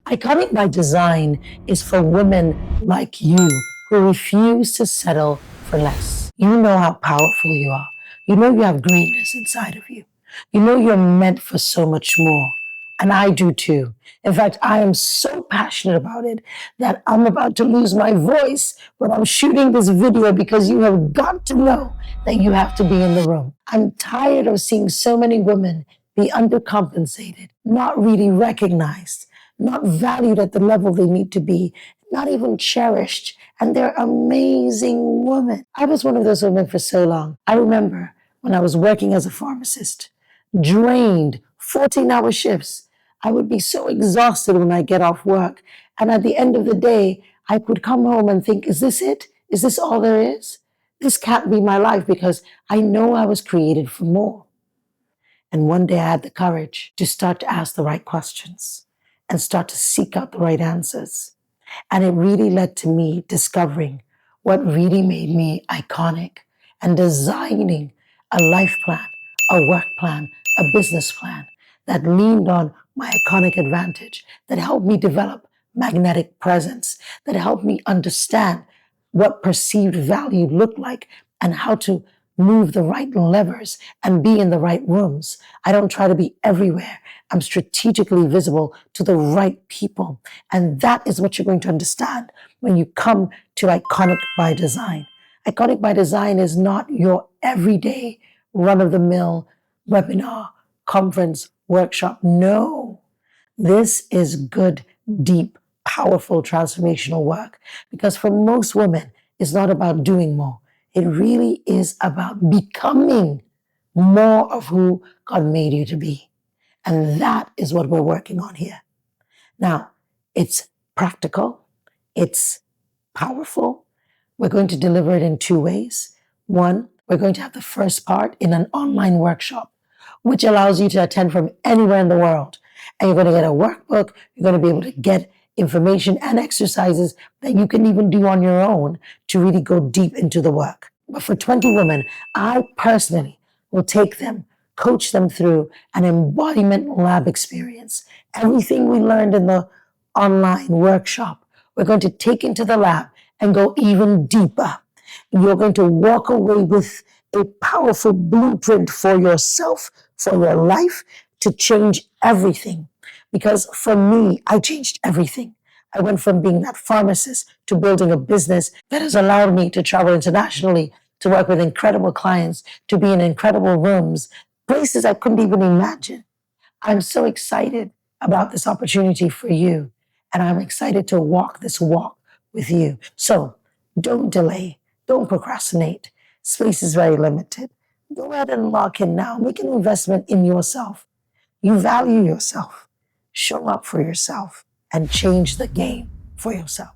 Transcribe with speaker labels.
Speaker 1: Iconic by Design is for women like you who refuse to settle for less. You know how powerful you are. You know you have greatness inside of you. You know you're meant for so much more. And I do too. In fact, I am so passionate about it that I'm about to lose my voice when I'm shooting this video because you have got to know that you have to be in the room. I'm tired of seeing so many women be undercompensated, not really recognized, not valued at the level they need to be, not even cherished. And they're amazing women. I was one of those women for so long. I remember when I was working as a pharmacist, drained, 14-hour shifts. I would be so exhausted when I get off work. And at the end of the day, I would come home and think, is this it? Is this all there is? This can't be my life because I know I was created for more. And one day I had the courage to start to ask the right questions and start to seek out the right answers. And it really led to me discovering what really made me iconic and designing a life plan, a work plan, a business plan that leaned on my iconic advantage, that helped me develop magnetic presence, that helped me understand what perceived value looked like and how to move the right levers and be in the right rooms. I don't try to be everywhere. I'm strategically visible to the right people. And that is what you're going to understand when you come to Iconic by Design. Iconic by Design is not your everyday run-of-the-mill webinar, conference, workshop. No, this is good, deep, powerful, transformational work. Because for most women, it's not about doing more. It really is about becoming more of who God made you to be. And that is what we're working on here. Now, it's practical. It's powerful. We're going to deliver it in two ways. One, we're going to have the first part in an online workshop, which allows you to attend from anywhere in the world. And you're going to get a workbook. You're going to be able to get information and exercises that you can even do on your own to really go deep into the work. But for 20 women, I personally will take them, coach them through an embodiment lab experience. Everything we learned in the online workshop, we're going to take into the lab and go even deeper. You're going to walk away with a powerful blueprint for yourself, for your life, to change everything. Because for me, I changed everything. I went from being that pharmacist to building a business that has allowed me to travel internationally, to work with incredible clients, to be in incredible rooms, places I couldn't even imagine. I'm so excited about this opportunity for you, and I'm excited to walk this walk with you. So don't delay, don't procrastinate. Space is very limited. Go ahead and lock in now. Make an investment in yourself. You value yourself. Show up for yourself and change the game for yourself.